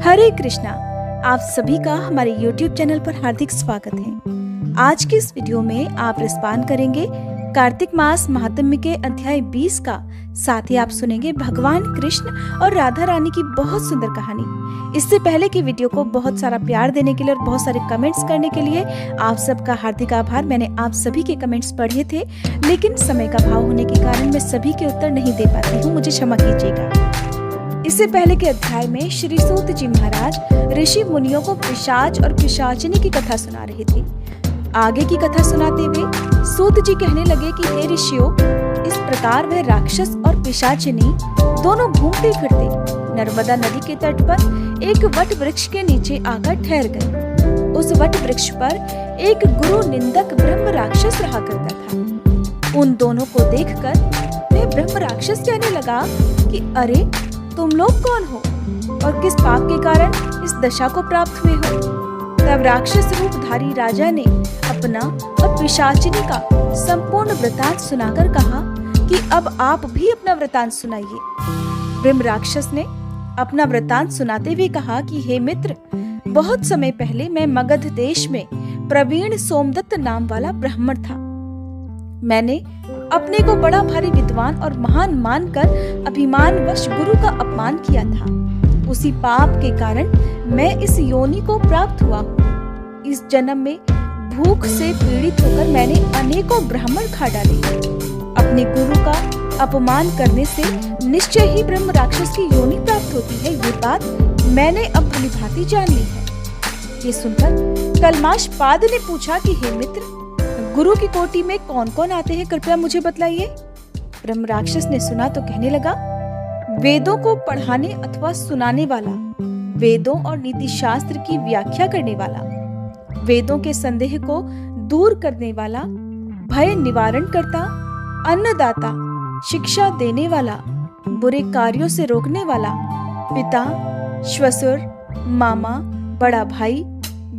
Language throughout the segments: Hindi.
हरे कृष्णा। आप सभी का हमारे YouTube चैनल पर हार्दिक स्वागत है। आज की इस वीडियो में आप रिस्पान करेंगे कार्तिक मास महात्म्य के अध्याय 20 का। साथ ही आप सुनेंगे भगवान कृष्ण और राधा रानी की बहुत सुंदर कहानी। इससे पहले की वीडियो को बहुत सारा प्यार देने के लिए और बहुत सारे कमेंट्स करने के लिए आप सबका हार्दिक आभार। मैंने आप सभी के कमेंट्स पढ़े थे, लेकिन समय का अभाव होने के कारण मैं सभी के उत्तर नहीं दे पाती हूँ, मुझे क्षमा कीजिएगा। इससे पहले के अध्याय में श्री सूत जी महाराज ऋषि मुनियों को पिशाच और पिशाचिनी की कथा सुना रहे थे। आगे की कथा सुनाते हुए सूत जी कहने लगे कि हे ऋषियों, इस प्रकार वह राक्षस और पिशाचिनी दोनों घूमते फिरते नर्मदा नदी के तट पर एक वट वृक्ष के नीचे आकर ठहर गए। उस वट वृक्ष पर एक गुरु निंदक ब्रह्म राक्षस रहा करता था। उन दोनों को देखकर वह ब्रह्म राक्षस कहने लगा कि अरे, तुम लोग कौन हो और किस पाप के कारण इस दशा को प्राप्त हुए हो? तब राक्षस रूपधारी राजा ने अपना और पिशाचिनी का संपूर्ण वृतांत सुनाकर कहा कि अब आप भी अपना वृतांत सुनाइए। ब्रह्म राक्षस ने अपना वृतांत सुनाते हुए कहा कि हे मित्र, बहुत समय पहले मैं मगध देश में प्रवीण सोमदत्त नाम वाला ब्राह्मण था। मैंने अपने को बड़ा भारी विद्वान और महान मानकर अभिमानवश गुरु का अपमान किया था। उसी पाप के कारण मैं इस योनि को प्राप्त हुआ हूँ। इस जन्म में भूख से पीड़ित होकर मैंने अनेकों ब्राह्मण खा डाले। अपने गुरु का अपमान करने से निश्चय ही ब्रह्म राक्षस की योनि प्राप्त होती है। ये बात मैंने अब भलीभांति जान ली है। ये सुनकर कलमाश पाद ने पूछा कि हे मित्र, गुरु की कोटि में कौन कौन आते हैं, कृपया मुझे बतलाइए। ब्रह्म राक्षस ने सुना तो कहने लगा, वेदों को पढ़ाने अथवा सुनाने वाला, वेदों और नीति शास्त्र की व्याख्या करने वाला, वेदों के संदेह को दूर करने वाला, भय निवारण करता, अन्नदाता, शिक्षा देने वाला, बुरे कार्यों से रोकने वाला, पिता, श्वशुर, मामा, बड़ा भाई,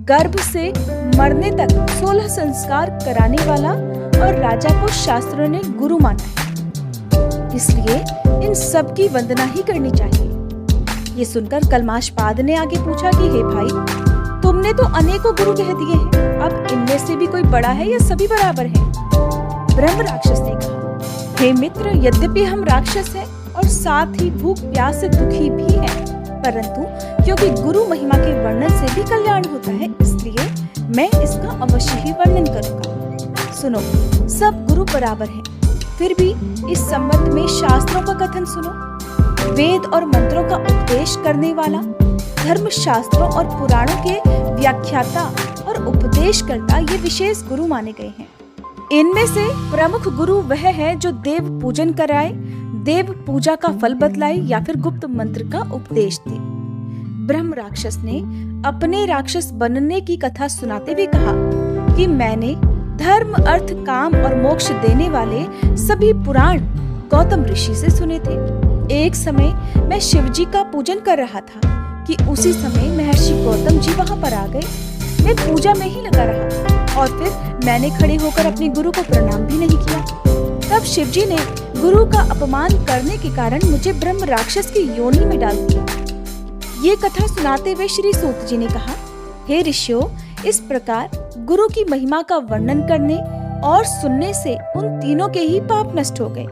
गर्भ से मरने तक 16 संस्कार कराने वाला और राजा को शास्त्रों ने गुरु माना है, इसलिए इन सब की वंदना ही करनी चाहिए। ये सुनकर कलमाश पाद ने आगे पूछा कि हे भाई, तुमने तो अनेकों गुरु कह दिए हैं, अब इनमें से भी कोई बड़ा है या सभी बराबर हैं? ब्रह्म राक्षस ने कहा, हे मित्र, यद्यपि हम राक्षस हैं और साथ ही भूख प्यास से दुखी भी हैं, परंतु क्योंकि गुरु महिमा के वर्णन से भी कल्याण होता है, इसलिए मैं इसका अवश्य ही वर्णन करूंगा। सुनो, सब गुरु बराबर हैं, फिर भी इस संबंध में शास्त्रों का कथन सुनो। वेद और मंत्रों का उपदेश करने वाला, धर्म शास्त्रों और पुराणों के व्याख्याता और उपदेशकर्ता ये विशेष गुरु माने गए हैं। इनमें से प्रमुख गुरु वह है जो देव पूजन कराए, देव पूजा का फल बतलाए या फिर गुप्त मंत्र का उपदेश दे। ब्रह्म राक्षस ने अपने राक्षस बनने की कथा सुनाते हुए कहा कि मैंने धर्म, अर्थ, काम और मोक्ष देने वाले सभी पुराण गौतम ऋषि से सुने थे। एक समय मैं शिव जी का पूजन कर रहा था कि उसी समय महर्षि गौतम जी वहां पर आ गए। मैं पूजा में ही लगा रहा और फिर मैंने खड़े होकर अपने गुरु को प्रणाम भी नहीं किया। तब शिव जी ने गुरु का अपमान करने के कारण मुझे ब्रह्म राक्षस की योनि में डाल दिया। ये कथा सुनाते हुए श्री सूत जी ने कहा, हे ऋषियों, इस प्रकार गुरु की महिमा का वर्णन करने और सुनने से उन तीनों के ही पाप नष्ट हो गए।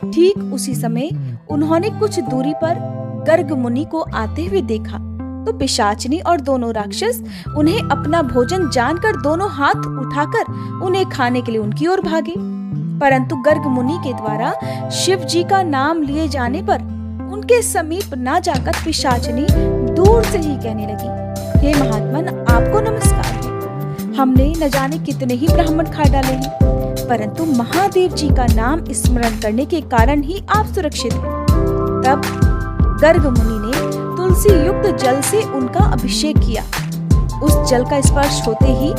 ठीक उसी समय उन्होंने कुछ दूरी पर गर्ग मुनि को आते हुए देखा तो पिशाचिनी और दोनों राक्षस उन्हें अपना भोजन जानकर दोनों हाथ उठाकर उन्हें खाने के लिए उनकी ओर भागे। परंतु गर्ग मुनि के द्वारा शिव जी का नाम लिए जाने पर उनके समीप न जाकर पिशाचिनी दूर से ही कहने लगी, हे महात्मन, आपको नमस्कार है। हमने न जाने कितने ही ब्राह्मण खा डाले हैं, परंतु महादेव जी का नाम स्मरण करने के कारण ही आप सुरक्षित हैं। तब गर्ग मुनि ने तुलसी युक्त जल से उनका अभिषेक किया। उस जल का स्पर्श होते ही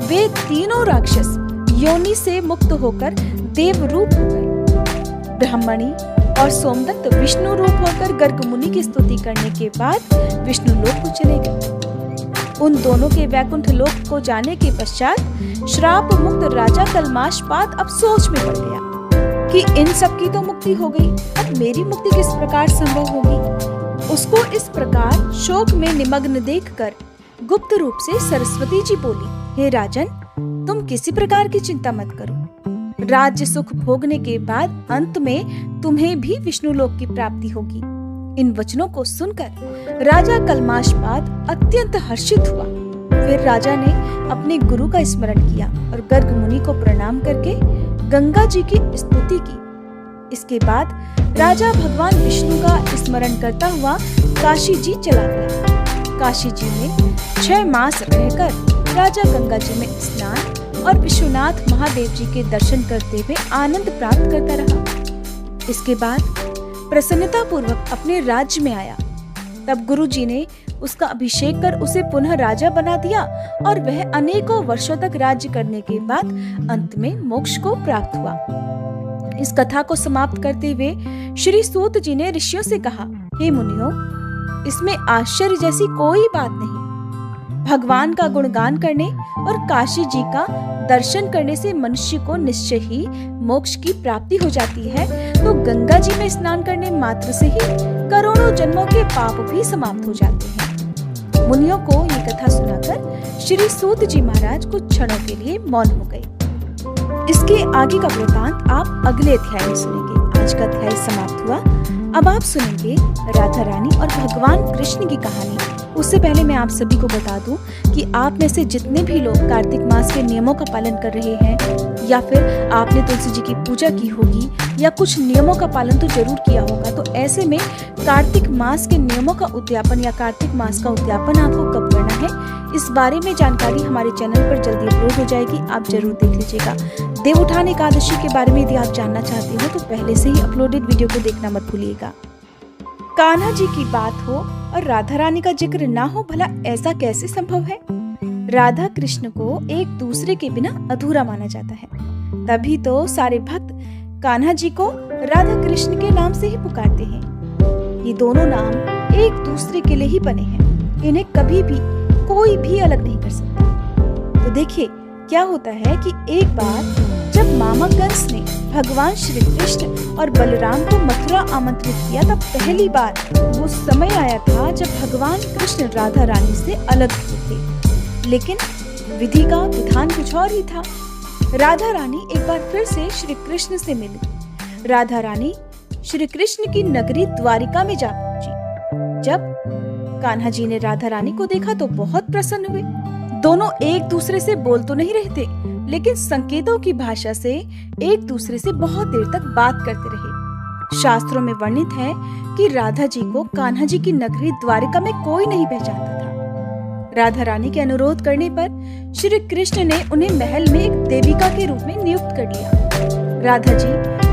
वे तीनों राक्षस योनि से मुक्त होकर देव रूप हो गए। ब्राह्मणी और सोमदत्त विष्णु रूप होकर गर्ग मुनि की स्तुति करने के बाद विष्णु लोक को चले गए। उन दोनों के वैकुंठ लोक को जाने के पश्चात श्राप मुक्त राजा कलमाश पाद अब सोच में पड़ गया कि इन सब की तो मुक्ति हो गई, अब मेरी मुक्ति किस प्रकार संभव होगी। उसको इस प्रकार शोक में निमग्न देखकर गुप्त रूप से सरस्वती जी बोली, हे राजन, तुम किसी प्रकार की चिंता मत करो। राज्य सुख भोगने के बाद अंत में तुम्हें भी विष्णु लोक की प्राप्ति होगी। इन वचनों को सुनकर राजा कल्माशपाद अत्यंत हर्षित हुआ। फिर राजा ने अपने गुरु का स्मरण किया और गर्ग मुनि को प्रणाम करके गंगा जी की स्तुति की। इसके बाद राजा भगवान विष्णु का स्मरण करता हुआ काशी जी चला गया। काशी जी में 6 मास रहकर राजा गंगा जी में स्नान और विश्वनाथ महादेव जी के दर्शन करते हुए आनंद प्राप्त करता रहा। इसके बाद प्रसन्नता पूर्वक अपने राज्य में आया। तब गुरु जी ने उसका अभिषेक कर उसे पुनः राजा बना दिया और वह अनेकों वर्षों तक राज्य करने के बाद अंत में मोक्ष को प्राप्त हुआ। इस कथा को समाप्त करते हुए श्री सूत जी ने ऋषियों से कहा, हे मुनियों, इसमें आश्चर्य जैसी कोई बात नहीं। भगवान का गुणगान करने और काशी जी का दर्शन करने से मनुष्य को निश्चय ही मोक्ष की प्राप्ति हो जाती है, तो गंगा जी में स्नान करने मात्र से ही करोड़ों जन्मों के पाप भी समाप्त हो जाते हैं। मुनियों को ये कथा सुनाकर श्री सूत जी महाराज कुछ क्षणों के लिए मौन हो गए। इसके आगे का वृतांत आप अगले अध्याय में सुनेंगे। आज का अध्याय समाप्त हुआ। अब आप सुनेंगे राधा रानी और भगवान कृष्ण की कहानी। उससे पहले मैं आप सभी को बता दूं कि आप में से जितने भी लोग कार्तिक मास के नियमों का पालन कर रहे हैं या फिर आपने तुलसी जी की पूजा की होगी या कुछ नियमों का पालन तो जरूर किया होगा, तो ऐसे में कार्तिक मास के नियमों का उद्यापन या कार्तिक मास का उद्यापन आपको कब करना है, इस बारे में जानकारी हमारे चैनल पर जल्दी अपलोड हो जाएगी। आप जरूर देख लीजिएगा। देवउठान एकादशी के बारे में यदि आप जानना चाहते हो तो पहले से ही अपलोडेड वीडियो को देखना मत भूलिएगा। कान्हा जी की बात हो और राधा रानी का जिक्र ना हो, भला ऐसा कैसे संभव है? राधा कृष्ण को एक दूसरे के बिना अधूरा माना जाता है, तभी तो सारे भक्त कान्हा जी को राधा कृष्ण के नाम से ही पुकारते हैं। ये दोनों नाम एक दूसरे के लिए ही बने हैं, इन्हें कभी भी कोई भी अलग नहीं कर सकता। तो देखिए क्या होता है कि एक बार जब मामा कंस ने भगवान श्री कृष्ण और बलराम को मथुरा आमंत्रित किया, तब पहली बार वो समय आया था जब भगवान कृष्ण राधा रानी से अलग हुए थे, लेकिन विधि का विधान कुछ और ही था। राधा रानी एक बार फिर से श्री कृष्ण से मिली। राधा रानी श्री कृष्ण की नगरी द्वारिका में जा पहुंची। जब कान्हा जी ने राधा रानी को देखा तो बहुत प्रसन्न हुए। दोनों एक दूसरे से बोल तो नहीं रहे थे, लेकिन संकेतों की भाषा से एक दूसरे से बहुत देर तक बात करते रहे। शास्त्रों में वर्णित है कि राधा जी को कान्हा जी की नगरी द्वारिका में कोई नहीं पहचानता था। राधा रानी के अनुरोध करने पर श्री कृष्ण ने उन्हें महल में एक देविका के रूप में नियुक्त कर लिया। राधा जी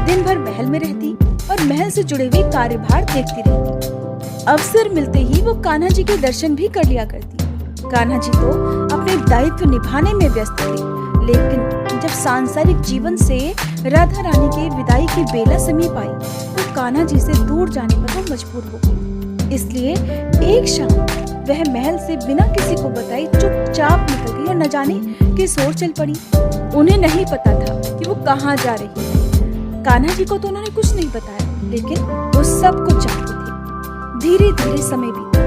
दिन भर महल में रहती और महल से जुड़े हुए कार्यभार देखती रहती। अवसर मिलते ही वो कान्हा जी के दर्शन भी कर लिया करती। कान्हा जी तो अपने दायित्व निभाने में व्यस्त थे, लेकिन जब सांसारिक जीवन से राधा रानी के विदाई की बेला समीप आई तो कान्हा जी से दूर जाने पर वो मजबूर हो गई। इसलिए एक शाम वह महल से बिना किसी को बताए चुपचाप निकल गई और न जाने किस ओर चल पड़ी। उन्हें नहीं पता था कि वो कहाँ जा रही है। कान्हा जी को तो उन्होंने कुछ नहीं बताया, लेकिन वो सब कुछ जानते थे। धीरे धीरे समय बीता।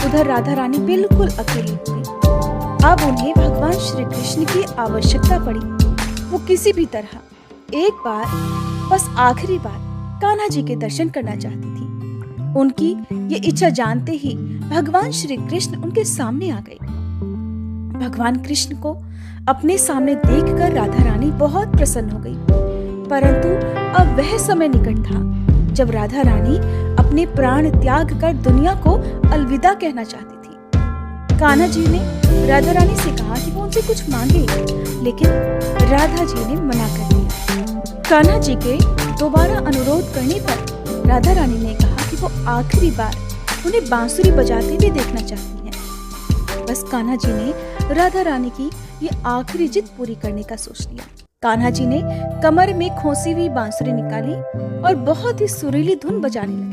उधर राधा रानी बिल्कुल अकेली हुई। अब उन्हें भगवान श्री कृष्ण की आवश्यकता पड़ी। वो किसी भी तरह एक बार, बस आखिरी बार कान्हा जी के दर्शन करना चाहती थी। उनकी ये इच्छा जानते ही भगवान श्री कृष्ण उनके सामने आ गए। भगवान कृष्ण को अपने सामने देखकर राधा रानी बहुत प्रसन्न हो गई, परंतु अब वह समय निकट था जब राधा रानी अपने प्राण त्याग कर दुनिया को अलविदा कहना चाहती थी। कान्हा जी ने राधा रानी से कहा कि वो उनसे कुछ मांगे, लेकिन राधा जी ने मना कर दिया। कान्हा जी के दोबारा अनुरोध करने पर राधा रानी ने कहा कि वो आखिरी बार उन्हें बांसुरी बजाते हुए देखना चाहती हैं। बस कान्हा जी ने राधा रानी की ये आखिरी जिद पूरी करने का सोच लिया। कान्हा जी ने कमर में खोसी हुई बांसुरी निकाली और बहुत ही सुरीली धुन बजाने लगे।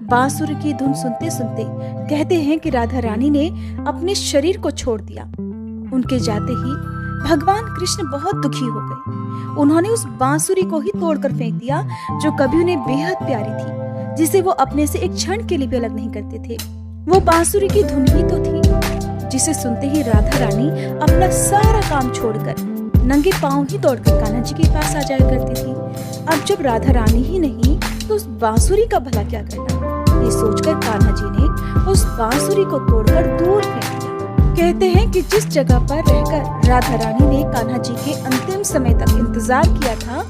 बांसुरी की धुन सुनते सुनते कहते हैं कि राधा रानी ने अपने शरीर को छोड़ दिया। उनके जाते ही भगवान कृष्ण बहुत दुखी हो गए। उन्होंने उस बांसुरी को ही तोड़कर फेंक दिया जो कभी उन्हें बेहद प्यारी थी। जिसे वो अपने से एक क्षण के लिए भी अलग नहीं करते थे। वो बांसुरी की धुन ही तो थी जिसे सुनते ही राधा रानी अपना सारा काम छोड़कर नंगे पांव ही दौड़कर कान्हा जी के पास आ जाया करती थी। अब जब राधा रानी ही नहीं तो उस बांसुरी का भला क्या करना, ये सोचकर कान्हा जी ने उस बांसुरी को तोड़कर दूर फेंक दिया। कहते हैं कि जिस जगह पर रहकर राधा रानी ने कान्हा जी के अंतिम समय तक इंतजार किया था,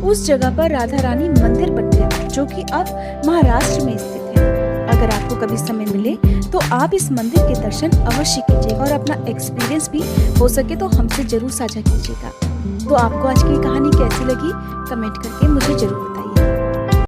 उस जगह पर राधा रानी मंदिर बन गया, जो कि अब महाराष्ट्र में स्थित है। अगर आपको कभी समय मिले तो आप इस मंदिर के दर्शन अवश्य कीजिएगा और अपना एक्सपीरियंस भी हो सके तो हमसे जरूर साझा कीजिएगा। तो आपको आज की कहानी कैसी लगी कमेंट करके मुझे जरूर